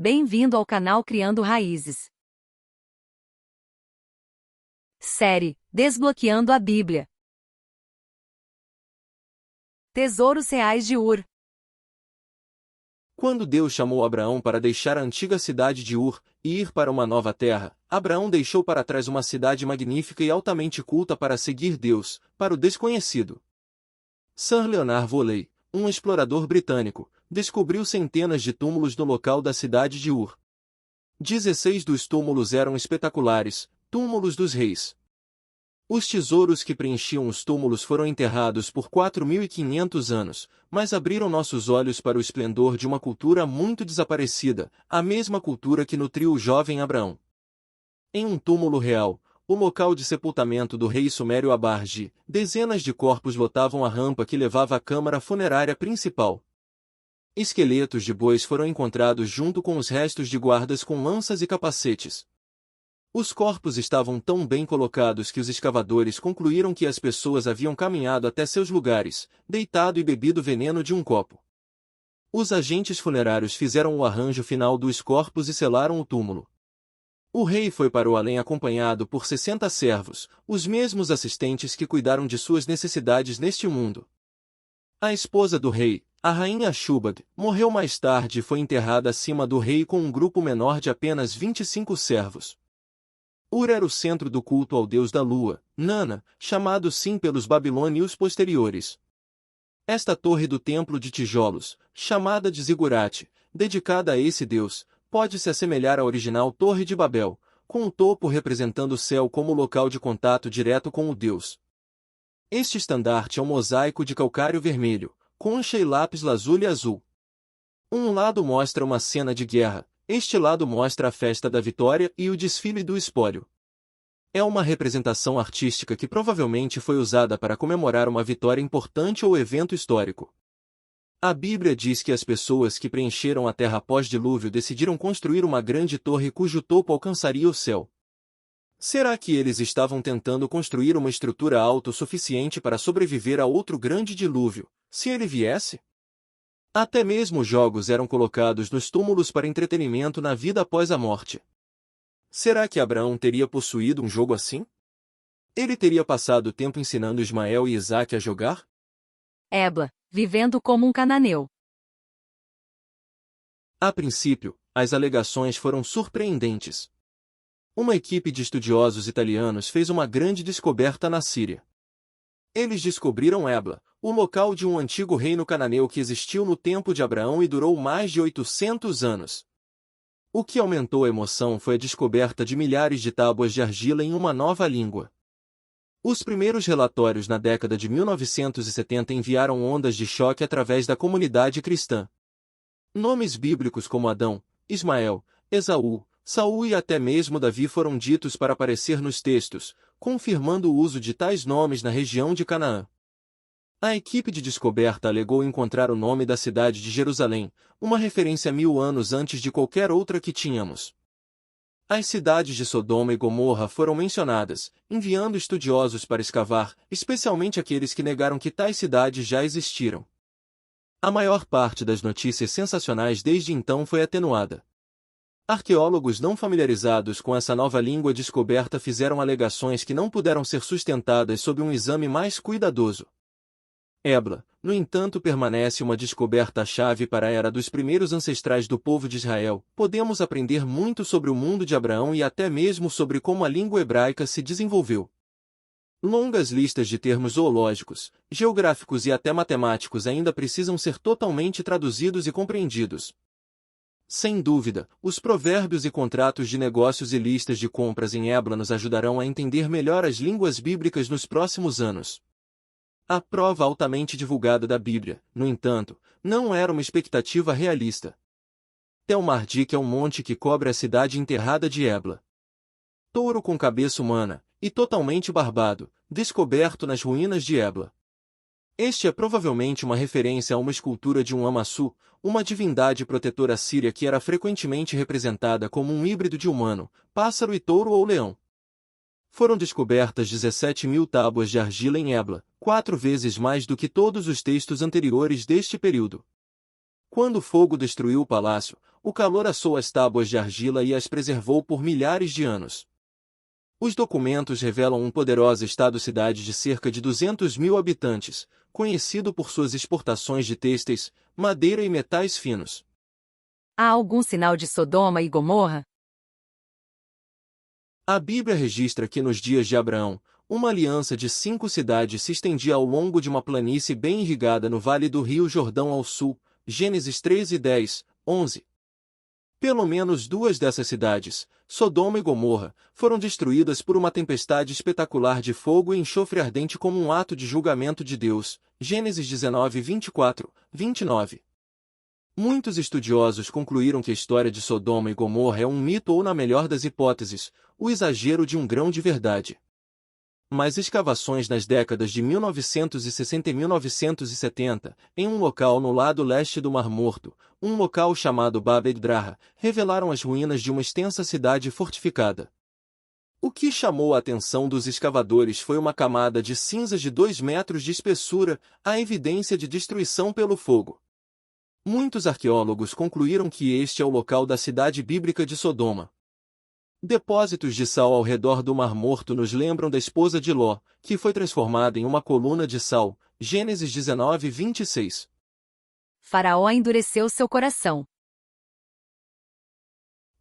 Bem-vindo ao canal Criando Raízes. Série Desbloqueando a Bíblia. Tesouros reais de Ur. Quando Deus chamou Abraão para deixar a antiga cidade de Ur e ir para uma nova terra, Abraão deixou para trás uma cidade magnífica e altamente culta para seguir Deus, para o desconhecido. Sir Leonard Voley, um explorador britânico, descobriu centenas de túmulos no local da cidade de Ur. 16 dos túmulos eram espetaculares, túmulos dos reis. Os tesouros que preenchiam os túmulos foram enterrados por 4.500 anos, mas abriram nossos olhos para o esplendor de uma cultura muito desaparecida, a mesma cultura que nutriu o jovem Abraão. Em um túmulo real, o local de sepultamento do rei sumério Abar-Gi, dezenas de corpos lotavam a rampa que levava à câmara funerária principal. Esqueletos de bois foram encontrados junto com os restos de guardas com lanças e capacetes. Os corpos estavam tão bem colocados que os escavadores concluíram que as pessoas haviam caminhado até seus lugares, deitado e bebido veneno de um copo. Os agentes funerários fizeram o arranjo final dos corpos e selaram o túmulo. O rei foi para o além acompanhado por 60 servos, os mesmos assistentes que cuidaram de suas necessidades neste mundo. A esposa do rei, a rainha Shubad, morreu mais tarde e foi enterrada acima do rei com um grupo menor de apenas 25 servos. Ur era o centro do culto ao deus da lua, Nana, chamado sim pelos babilônios posteriores. Esta torre do templo de tijolos, chamada de Zigurate, dedicada a esse deus, pode se assemelhar à original Torre de Babel, com o topo representando o céu como local de contato direto com o deus. Este estandarte é um mosaico de calcário vermelho, concha e lápis lazuli azul. Um lado mostra uma cena de guerra, este lado mostra a festa da vitória e o desfile do espólio. É uma representação artística que provavelmente foi usada para comemorar uma vitória importante ou evento histórico. A Bíblia diz que as pessoas que preencheram a terra pós-dilúvio decidiram construir uma grande torre cujo topo alcançaria o céu. Será que eles estavam tentando construir uma estrutura autossuficiente para sobreviver a outro grande dilúvio, se ele viesse? Até mesmo jogos eram colocados nos túmulos para entretenimento na vida após a morte. Será que Abraão teria possuído um jogo assim? Ele teria passado tempo ensinando Ismael e Isaque a jogar? Ebla, vivendo como um cananeu. A princípio, as alegações foram surpreendentes. Uma equipe de estudiosos italianos fez uma grande descoberta na Síria. Eles descobriram Ebla, o local de um antigo reino cananeu que existiu no tempo de Abraão e durou mais de 800 anos. O que aumentou a emoção foi a descoberta de milhares de tábuas de argila em uma nova língua. Os primeiros relatórios na década de 1970 enviaram ondas de choque através da comunidade cristã. Nomes bíblicos como Adão, Ismael, Esaú, Saul e até mesmo Davi foram ditos para aparecer nos textos, confirmando o uso de tais nomes na região de Canaã. A equipe de descoberta alegou encontrar o nome da cidade de Jerusalém, uma referência 1000 anos antes de qualquer outra que tínhamos. As cidades de Sodoma e Gomorra foram mencionadas, enviando estudiosos para escavar, especialmente aqueles que negaram que tais cidades já existiram. A maior parte das notícias sensacionais desde então foi atenuada. Arqueólogos não familiarizados com essa nova língua descoberta fizeram alegações que não puderam ser sustentadas sob um exame mais cuidadoso. Ebla, no entanto, permanece uma descoberta-chave para a era dos primeiros ancestrais do povo de Israel. Podemos aprender muito sobre o mundo de Abraão e até mesmo sobre como a língua hebraica se desenvolveu. Longas listas de termos zoológicos, geográficos e até matemáticos ainda precisam ser totalmente traduzidos e compreendidos. Sem dúvida, os provérbios e contratos de negócios e listas de compras em Ebla nos ajudarão a entender melhor as línguas bíblicas nos próximos anos. A prova altamente divulgada da Bíblia, no entanto, não era uma expectativa realista. Tel Mardik é um monte que cobre a cidade enterrada de Ebla. Touro com cabeça humana, e totalmente barbado, descoberto nas ruínas de Ebla. Este é provavelmente uma referência a uma escultura de um Amassu, uma divindade protetora síria que era frequentemente representada como um híbrido de humano, pássaro e touro ou leão. Foram descobertas 17.000 tábuas de argila em Ebla, 4 vezes mais do que todos os textos anteriores deste período. Quando o fogo destruiu o palácio, o calor assou as tábuas de argila e as preservou por milhares de anos. Os documentos revelam um poderoso estado-cidade de cerca de 200 mil habitantes, conhecido por suas exportações de têxteis, madeira e metais finos. Há algum sinal de Sodoma e Gomorra? A Bíblia registra que nos dias de Abraão, uma aliança de 5 cidades se estendia ao longo de uma planície bem irrigada no vale do rio Jordão ao sul, Gênesis 13 e 10, 11. Pelo menos 2 dessas cidades, Sodoma e Gomorra, foram destruídas por uma tempestade espetacular de fogo e enxofre ardente como um ato de julgamento de Deus, Gênesis 19, 24, 29. Muitos estudiosos concluíram que a história de Sodoma e Gomorra é um mito ou, na melhor das hipóteses, o exagero de um grão de verdade. Mas escavações nas décadas de 1960 e 1970, em um local no lado leste do Mar Morto, um local chamado Bab el-Draha, revelaram as ruínas de uma extensa cidade fortificada. O que chamou a atenção dos escavadores foi uma camada de cinzas de 2 metros de espessura, a evidência de destruição pelo fogo. Muitos arqueólogos concluíram que este é o local da cidade bíblica de Sodoma. Depósitos de sal ao redor do Mar Morto nos lembram da esposa de Ló, que foi transformada em uma coluna de sal, Gênesis 19, 26. Faraó endureceu seu coração.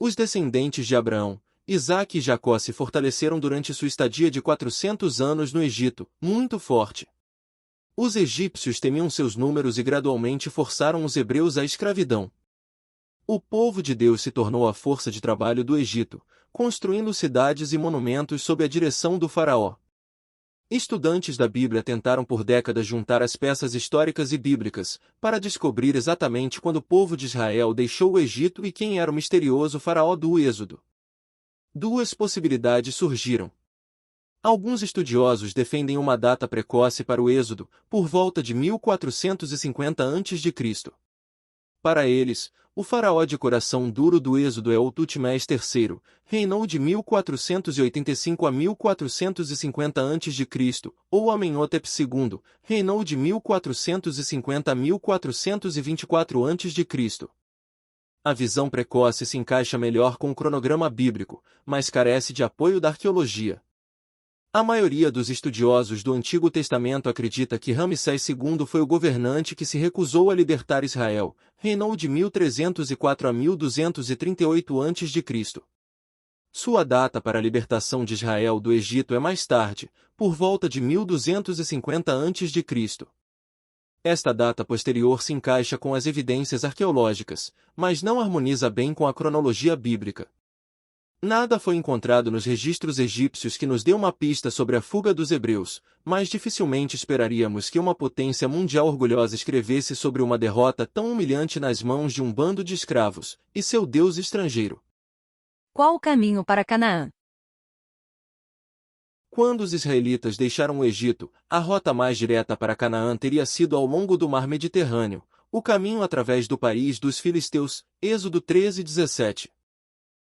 Os descendentes de Abraão, Isaque e Jacó se fortaleceram durante sua estadia de 400 anos no Egito, muito forte. Os egípcios temiam seus números e gradualmente forçaram os hebreus à escravidão. O povo de Deus se tornou a força de trabalho do Egito, construindo cidades e monumentos sob a direção do faraó. Estudantes da Bíblia tentaram por décadas juntar as peças históricas e bíblicas, para descobrir exatamente quando o povo de Israel deixou o Egito e quem era o misterioso faraó do Êxodo. 2 possibilidades surgiram. Alguns estudiosos defendem uma data precoce para o Êxodo, por volta de 1450 a.C. Para eles, o faraó de coração duro do Êxodo é o Tutmés III, reinou de 1485 a 1450 a.C., ou Amenhotep II, reinou de 1450 a 1424 a.C. A visão precoce se encaixa melhor com o cronograma bíblico, mas carece de apoio da arqueologia. A maioria dos estudiosos do Antigo Testamento acredita que Ramsés II foi o governante que se recusou a libertar Israel, reinou de 1304 a 1238 a.C. Sua data para a libertação de Israel do Egito é mais tarde, por volta de 1250 a.C. Esta data posterior se encaixa com as evidências arqueológicas, mas não harmoniza bem com a cronologia bíblica. Nada foi encontrado nos registros egípcios que nos dê uma pista sobre a fuga dos hebreus, mas dificilmente esperaríamos que uma potência mundial orgulhosa escrevesse sobre uma derrota tão humilhante nas mãos de um bando de escravos, e seu Deus estrangeiro. Qual o caminho para Canaã? Quando os israelitas deixaram o Egito, a rota mais direta para Canaã teria sido ao longo do mar Mediterrâneo, o caminho através do país dos filisteus, Êxodo 13, 17.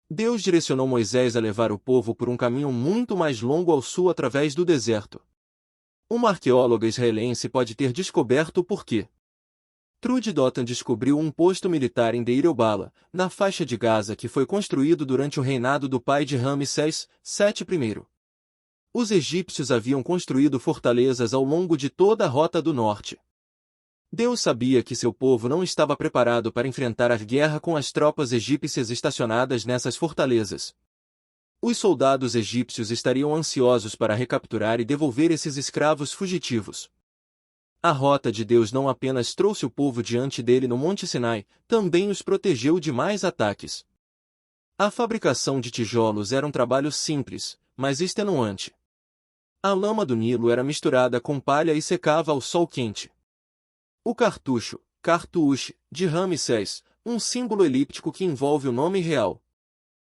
Deus direcionou Moisés a levar o povo por um caminho muito mais longo ao sul através do deserto. Uma arqueóloga israelense pode ter descoberto o porquê. Trude Dotan descobriu um posto militar em Deir el-Bala, na faixa de Gaza que foi construído durante o reinado do pai de Ramsés, Sete I. Os egípcios haviam construído fortalezas ao longo de toda a rota do norte. Deus sabia que seu povo não estava preparado para enfrentar a guerra com as tropas egípcias estacionadas nessas fortalezas. Os soldados egípcios estariam ansiosos para recapturar e devolver esses escravos fugitivos. A rota de Deus não apenas trouxe o povo diante dele no Monte Sinai, também os protegeu de mais ataques. A fabricação de tijolos era um trabalho simples, mas extenuante. A lama do Nilo era misturada com palha e secava ao sol quente. O cartucho, cartuche, de Ramsés, um símbolo elíptico que envolve o nome real.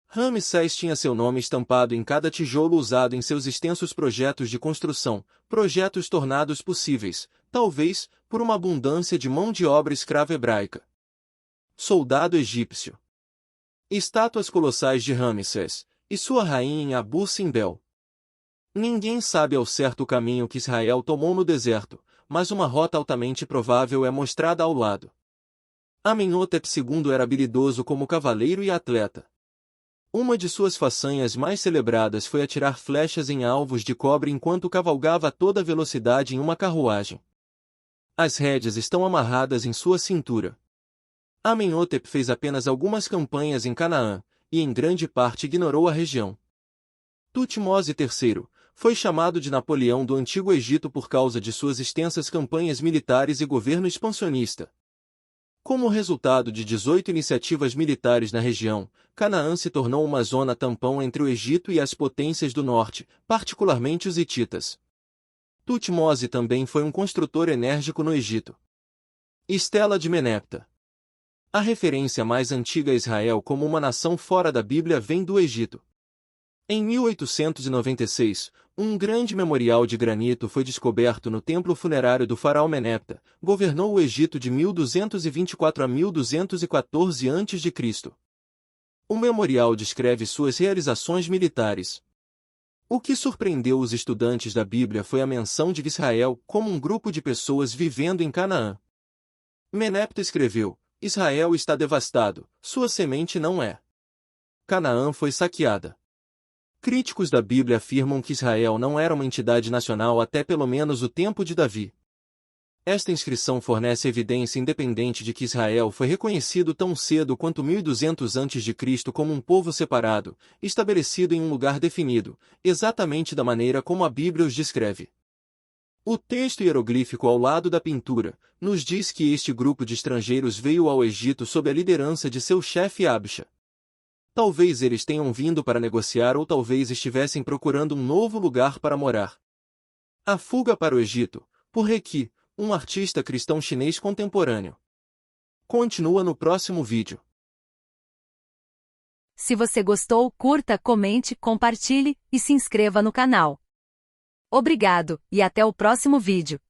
Ramsés tinha seu nome estampado em cada tijolo usado em seus extensos projetos de construção, projetos tornados possíveis, talvez, por uma abundância de mão de obra escrava hebraica. Soldado egípcio. Estátuas colossais de Ramsés, e sua rainha em Abu Simbel. Ninguém sabe ao certo o caminho que Israel tomou no deserto, mas uma rota altamente provável é mostrada ao lado. Amenhotep II era habilidoso como cavaleiro e atleta. Uma de suas façanhas mais celebradas foi atirar flechas em alvos de cobre enquanto cavalgava a toda velocidade em uma carruagem. As rédeas estão amarradas em sua cintura. Amenhotep fez apenas algumas campanhas em Canaã, e em grande parte ignorou a região. Tutmose III foi chamado de Napoleão do Antigo Egito por causa de suas extensas campanhas militares e governo expansionista. Como resultado de 18 iniciativas militares na região, Canaã se tornou uma zona tampão entre o Egito e as potências do norte, particularmente os hititas. Tutmose também foi um construtor enérgico no Egito. Estela de Menepta. A referência mais antiga a Israel como uma nação fora da Bíblia vem do Egito. Em 1896, um grande memorial de granito foi descoberto no templo funerário do faraó Menepta, governou o Egito de 1224 a 1214 a.C. O memorial descreve suas realizações militares. O que surpreendeu os estudantes da Bíblia foi a menção de Israel como um grupo de pessoas vivendo em Canaã. Menepta escreveu: Israel está devastado, sua semente não é. Canaã foi saqueada. Críticos da Bíblia afirmam que Israel não era uma entidade nacional até pelo menos o tempo de Davi. Esta inscrição fornece evidência independente de que Israel foi reconhecido tão cedo quanto 1200 a.C. como um povo separado, estabelecido em um lugar definido, exatamente da maneira como a Bíblia os descreve. O texto hieroglífico ao lado da pintura nos diz que este grupo de estrangeiros veio ao Egito sob a liderança de seu chefe Abisha. Talvez eles tenham vindo para negociar ou talvez estivessem procurando um novo lugar para morar. A fuga para o Egito, por Reki, um artista cristão chinês contemporâneo. Continua no próximo vídeo. Se você gostou, curta, comente, compartilhe e se inscreva no canal. Obrigado, e até o próximo vídeo.